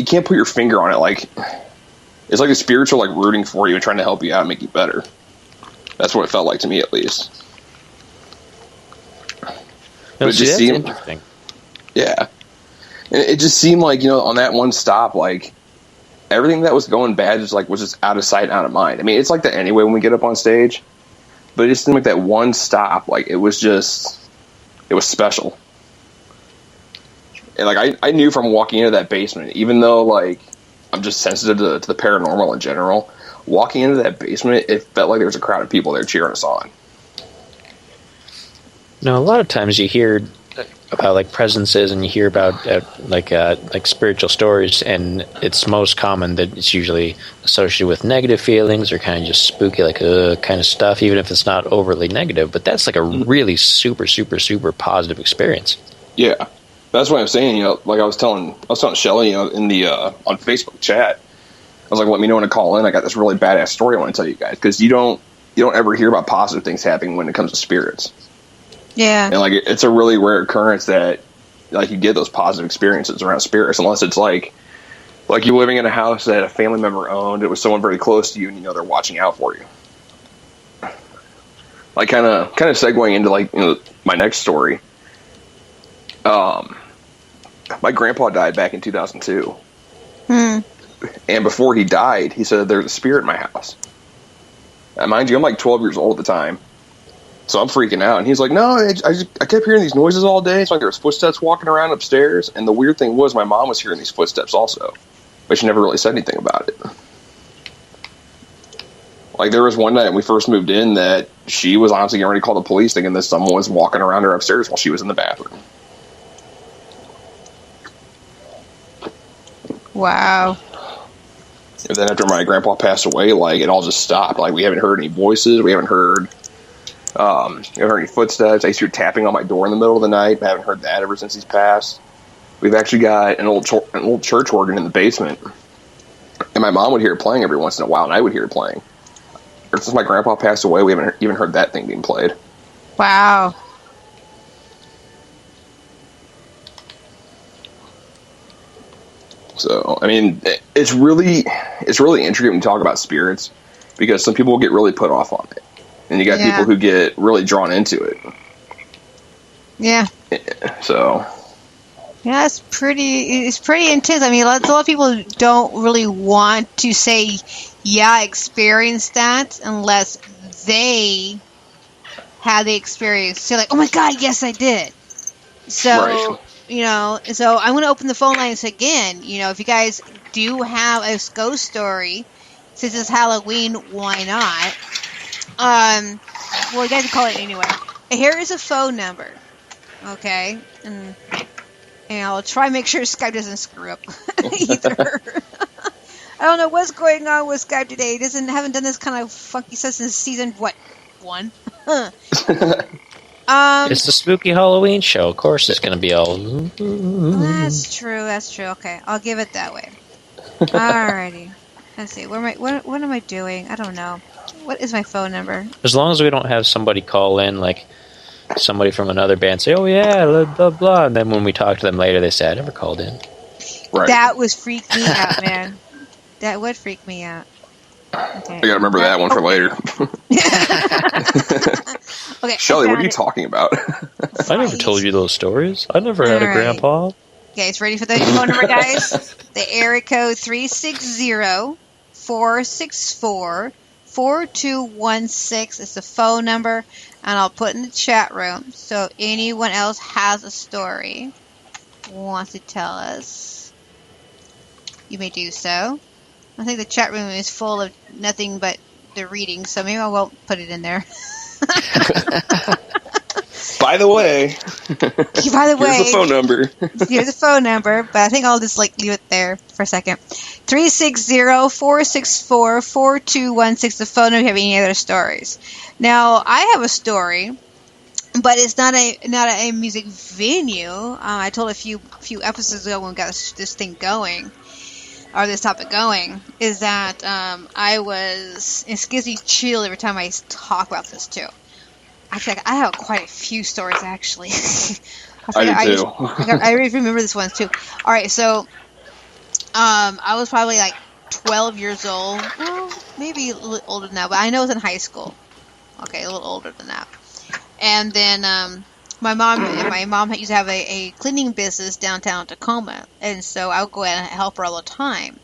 you can't put your finger on it. Like, it's like the spirits are like rooting for you and trying to help you out and make you better. That's what it felt like to me, at least. No, see, that's interesting. Yeah. And it just seemed like, you know, on that one stop, like, everything that was going bad was just out of sight, out of mind. I mean, it's like that anyway when we get up on stage. But it just seemed like that one stop, like, it was special. And, like, I knew from walking into that basement, even though, like, I'm just sensitive to the paranormal in general, walking into that basement, it felt like there was a crowd of people there cheering us on. Now, a lot of times you hear about like presences, and you hear about like spiritual stories, and it's most common that it's usually associated with negative feelings or kind of just spooky, like kind of stuff, even if it's not overly negative. But that's like a really super, super, super positive experience. Yeah, that's what I'm saying. You know, like I was telling Shelly, you know, in the on Facebook chat, I was like, let me know when to call in. I got this really badass story I want to tell you guys, because you don't ever hear about positive things happening when it comes to spirits. Yeah. And, like, it's a really rare occurrence that, like, you get those positive experiences around spirits, unless it's, like you living in a house that a family member owned, it was someone very close to you, and, you know, they're watching out for you. Like, kind of segueing into, like, you know, my next story. My grandpa died back in 2002. And before he died, he said there's a spirit in my house. And mind you, I'm, like, 12 years old at the time. So I'm freaking out, and he's like, no, I kept hearing these noises all day. It's like there was footsteps walking around upstairs, and the weird thing was my mom was hearing these footsteps also, but she never really said anything about it. Like, there was one night when we first moved in that she was honestly getting ready to call the police, thinking that someone was walking around her upstairs while she was in the bathroom. Wow. And then after my grandpa passed away, like, it all just stopped. Like, we haven't heard any voices, we haven't heard any footsteps. I used to hear tapping on my door in the middle of the night. I haven't heard that ever since he's passed. We've actually got an old church organ in the basement, and my mom would hear it playing every once in a while, and I would hear it playing. Ever since my grandpa passed away, we haven't even heard that thing being played. Wow. So, I mean, it's really intriguing when you talk about spirits, because some people get really put off on it. And you got people who get really drawn into it. Yeah. So. Yeah, it's pretty intense. I mean, a lot of people don't really want to say, yeah, I experienced that, unless they had the experience. So, like, oh my God, yes, I did. So, right. You know, so I'm going to open the phone lines again. You know, if you guys do have a ghost story, since it's Halloween, why not? Well, you guys can call it anyway. Here is a phone number, okay? And I'll try and make sure Skype doesn't screw up either. I don't know what's going on with Skype today. It haven't done this kind of funky stuff since season, 1? It's the spooky Halloween show. Of course it's going to be all... That's true. Okay, I'll give it that way. Alrighty. Let's see. What am I doing? I don't know. What is my phone number? As long as we don't have somebody call in, like somebody from another band say, oh yeah, blah, blah, blah. And then when we talk to them later, they say, I never called in. Right. That was freak me out, man. That would freak me out. Okay. I gotta remember that one for later. Okay, Shelly, what are you talking about? I never told you those stories. I never had a grandpa. Okay, it's ready for the phone number, guys. The area code 360-464-4216 is the phone number, and I'll put in the chat room. So if anyone else has a story, wants to tell us, you may do so. I think the chat room is full of nothing but the reading, so maybe I won't put it in there. By the way, here's the phone number. Here's the phone number, but I think I'll just leave it there for a second. 360-464-4216, the phone number if you have any other stories. Now, I have a story, but it's not a music venue. I told a few episodes ago when we got this thing going, or this topic going, is that it gives me chill every time I talk about this too. Actually, I have quite a few stories, actually. I do too. I remember this one, too. All right, so I was probably like 12 years old. Well, maybe a little older than that, but I know I was in high school. Okay, a little older than that. And then my mom used to have a cleaning business downtown Tacoma, and so I would go out and help her all the time.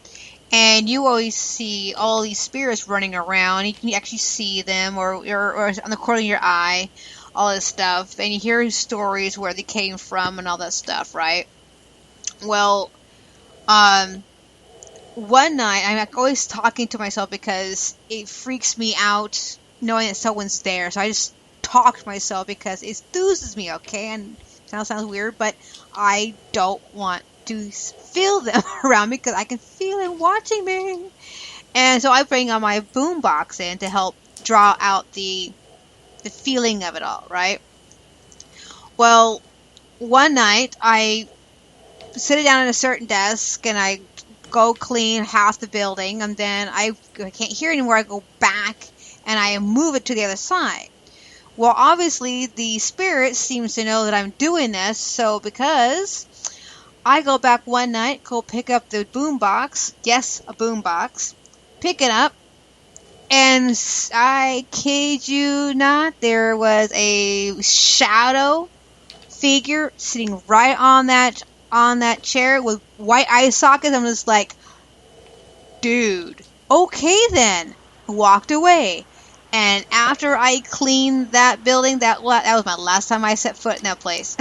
And you always see all these spirits running around. You can actually see them, or on the corner of your eye, all this stuff. And you hear stories where they came from and all that stuff, right? Well, one night, I'm always talking to myself because it freaks me out knowing that someone's there. So I just talk to myself because it enthuses me, okay? And it sounds weird, but I don't want to feel them around me because I can feel them watching me. And so I bring on my boombox in to help draw out the feeling of it all, right? Well, one night I sit down at a certain desk and I go clean half the building, and then I can't hear anymore. I go back and I move it to the other side. Well, obviously the spirit seems to know that I'm doing this, so because I go back one night, go pick up the boombox, yes, a boombox, pick it up, and I kid you not, there was a shadow figure sitting right on that chair with white eye sockets. I'm just like, dude, okay then. Walked away. And after I cleaned that building, that was my last time I set foot in that place.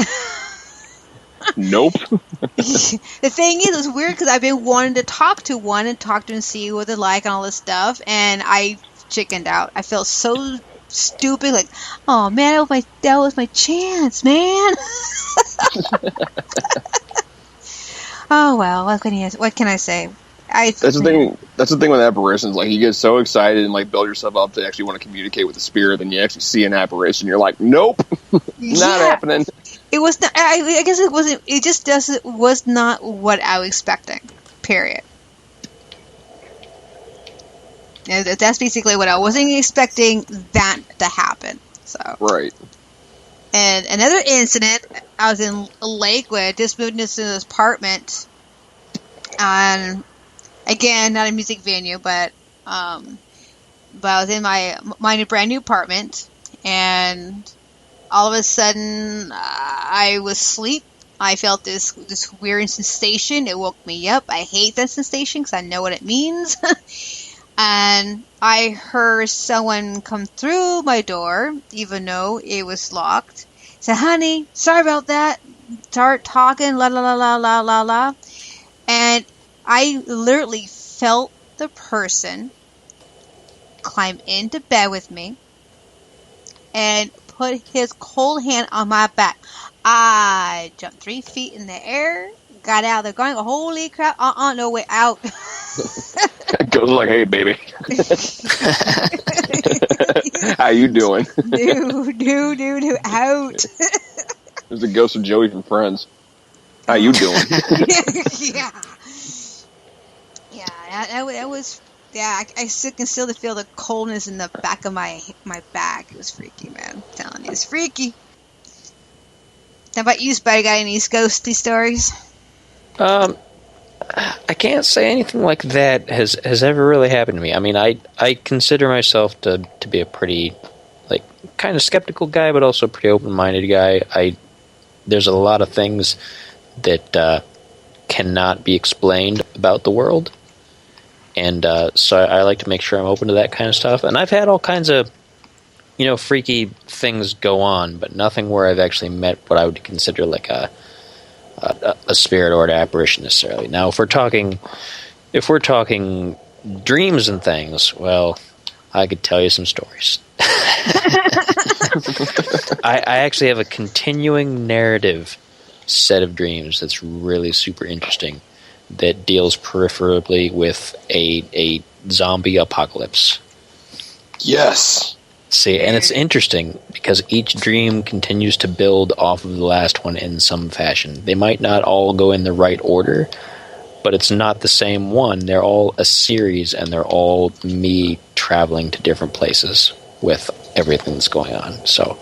Nope. The thing is, it's weird because I've been wanting to talk to one and talk to and see what they're like and all this stuff, and I chickened out. I felt so stupid, like, oh man, that was my chance, man. Oh well, what can I say? That's the thing. That's the thing with apparitions. Like, you get so excited and like build yourself up to actually want to communicate with the spirit, then you actually see an apparition. You're like, nope, not happening. It was not. I guess it wasn't. It just was not what I was expecting. Period. That's basically what I wasn't expecting that to happen. So right. And another incident, I was in Lakewood, just moved into this apartment, and again, not a music venue, but I was in my brand new apartment, and all of a sudden, I was asleep. I felt this weird sensation. It woke me up. I hate that sensation because I know what it means. And I heard someone come through my door, even though it was locked. Said, honey, sorry about that. Start talking, la la la la la la la. And I literally felt the person climb into bed with me and put his cold hand on my back. I jumped 3 feet in the air, got out there going, holy crap, no way out. Goes like, hey, baby. How you doing? Dude, out. There's the ghost of Joey from Friends. How you doing? Yeah. That was, yeah, I still can still feel the coldness in the back of my back. It was freaky, man. I'm telling you, it's freaky. How about you, Spider? Got any ghosty stories? I can't say anything like that has ever really happened to me. I mean, I consider myself to be a pretty, like, kind of skeptical guy, but also a pretty open-minded guy. There's a lot of things that cannot be explained about the world, and so I like to make sure I'm open to that kind of stuff. And I've had all kinds of, freaky things go on, but nothing where I've actually met what I would consider like a spirit or an apparition necessarily. Now, if we're talking dreams and things, well, I could tell you some stories. I actually have a continuing narrative set of dreams that's really super interesting that deals peripherally with a zombie apocalypse. Yes. See, and it's interesting because each dream continues to build off of the last one in some fashion. They might not all go in the right order, but it's not the same one. They're all a series, and they're all me traveling to different places with everything that's going on. So,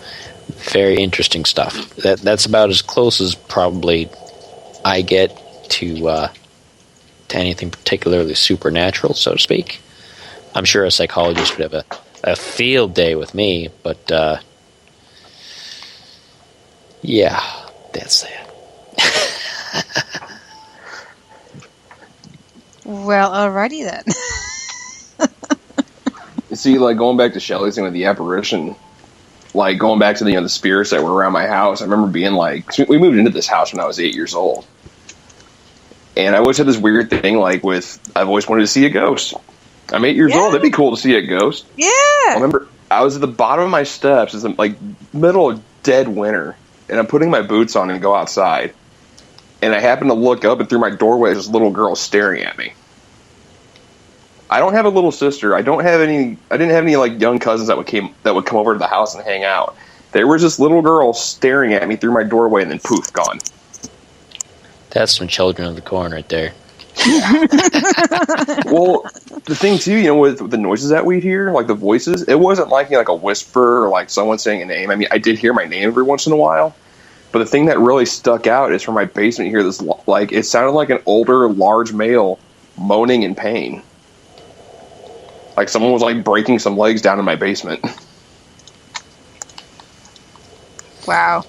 very interesting stuff. That's about as close as probably I get to to anything particularly supernatural, so to speak. I'm sure a psychologist would have a field day with me, but yeah, that's that. Well, alrighty then. See, like, going back to Shelley's thing with the apparition, like, going back to the, the spirits that were around my house, I remember being like, we moved into this house when I was 8 years old. And I always had this weird thing, like, I've always wanted to see a ghost. I'm 8 years old. It'd be cool to see a ghost. Yeah. I remember I was at the bottom of my steps. It's like middle of dead winter. And I'm putting my boots on and go outside. And I happen to look up, and through my doorway, there's this little girl staring at me. I don't have a little sister. I didn't have any like young cousins that would come over to the house and hang out. There was this little girl staring at me through my doorway, and then poof, gone. That's some Children of the Corn right there. Well, the thing too, with the noises that we'd hear, like the voices, it wasn't like a whisper or like someone saying a name. I mean, I did hear my name every once in a while, but the thing that really stuck out is from my basement. You hear this, like, it sounded like an older, large male moaning in pain, like someone was like breaking some legs down in my basement. Wow.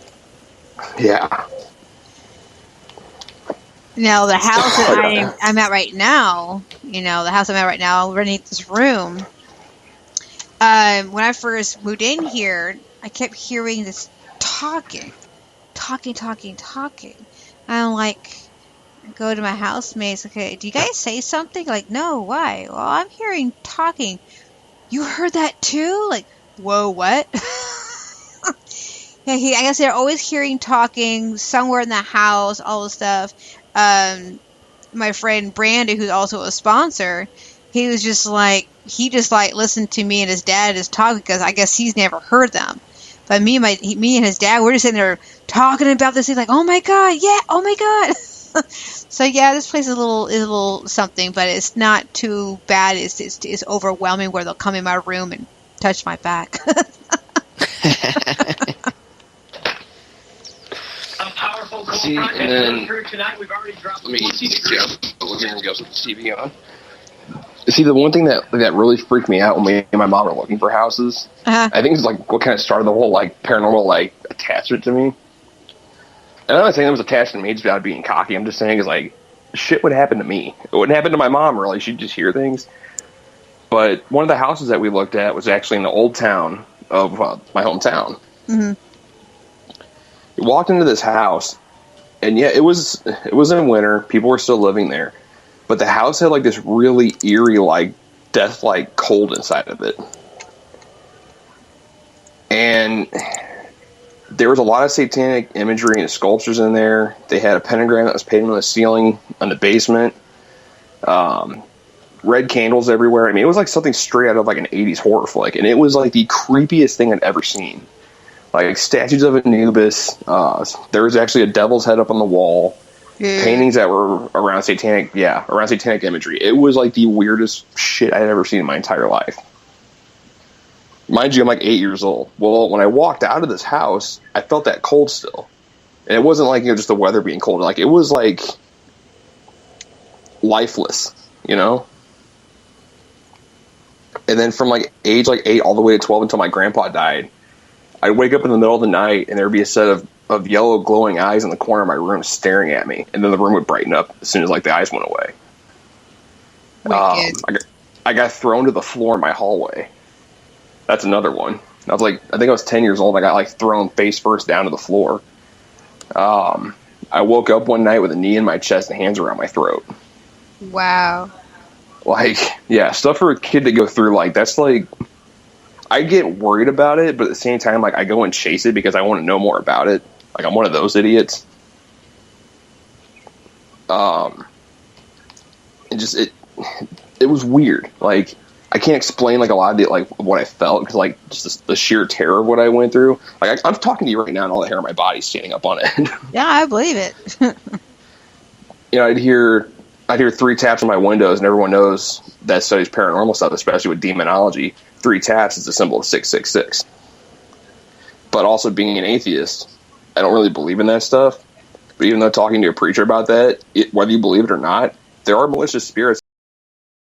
Yeah. Now, the house that I'm at right now, renting this room, when I first moved in here, I kept hearing this talking. I'm like, I go to my housemates, okay, do you guys say something? Like, no, why? Well, I'm hearing talking. You heard that too? Like, whoa, what? Yeah, I guess they're always hearing talking somewhere in the house, all this stuff. My friend Brandon, who's also a sponsor, he just listened to me and his dad just talking, because I guess he's never heard them. But me and his dad, we're just sitting there talking about this. He's like, "Oh my god, yeah, oh my god." So yeah, this place is a little something, but it's not too bad. It's overwhelming where they'll come in my room and touch my back. See, and then let me go with the TV on. See, the one thing that really freaked me out when me and my mom were looking for houses, I think it's like what kind of started the whole like paranormal like attachment to me. And I'm not saying it was attached to me just about being cocky. I'm just saying is like shit would happen to me. It wouldn't happen to my mom really. She'd just hear things. But one of the houses that we looked at was actually in the old town of my hometown. Mm-hmm. We walked into this house, and yeah, it was in winter. People were still living there. But the house had like this really eerie, like death-like cold inside of it. And there was a lot of satanic imagery and sculptures in there. They had a pentagram that was painted on the ceiling on the basement. Red candles everywhere. I mean, it was like something straight out of like an 80s horror flick. And it was like the creepiest thing I'd ever seen. Like statues of Anubis. There was actually a devil's head up on the wall. Yeah. Paintings that were around satanic imagery. It was like the weirdest shit I'd ever seen in my entire life. Mind you, I'm like 8 years old. Well, when I walked out of this house, I felt that cold still. And it wasn't like, just the weather being cold. Like, it was like lifeless, And then from like age like 8 all the way to 12 until my grandpa died, I'd wake up in the middle of the night and there'd be a set of yellow glowing eyes in the corner of my room staring at me, and then the room would brighten up as soon as like the eyes went away. I got thrown to the floor in my hallway. That's another one. I think I was 10 years old. I got like thrown face first down to the floor. I woke up one night with a knee in my chest and hands around my throat. Wow. Like, yeah, stuff for a kid to go through. Like, that's like, I get worried about it, but at the same time, like, I go and chase it because I want to know more about it. Like, I'm one of those idiots. It was weird. Like, I can't explain like a lot of the, like what I felt because like just the sheer terror of what I went through. Like I'm talking to you right now, and all the hair on my body's standing up on end. Yeah, I believe it. I'd hear 3 taps on my windows, and everyone knows that studies paranormal stuff, especially with demonology. 3 taps is a symbol of 666. But also being an atheist, I don't really believe in that stuff. But even though talking to a preacher about that, whether you believe it or not, there are malicious spirits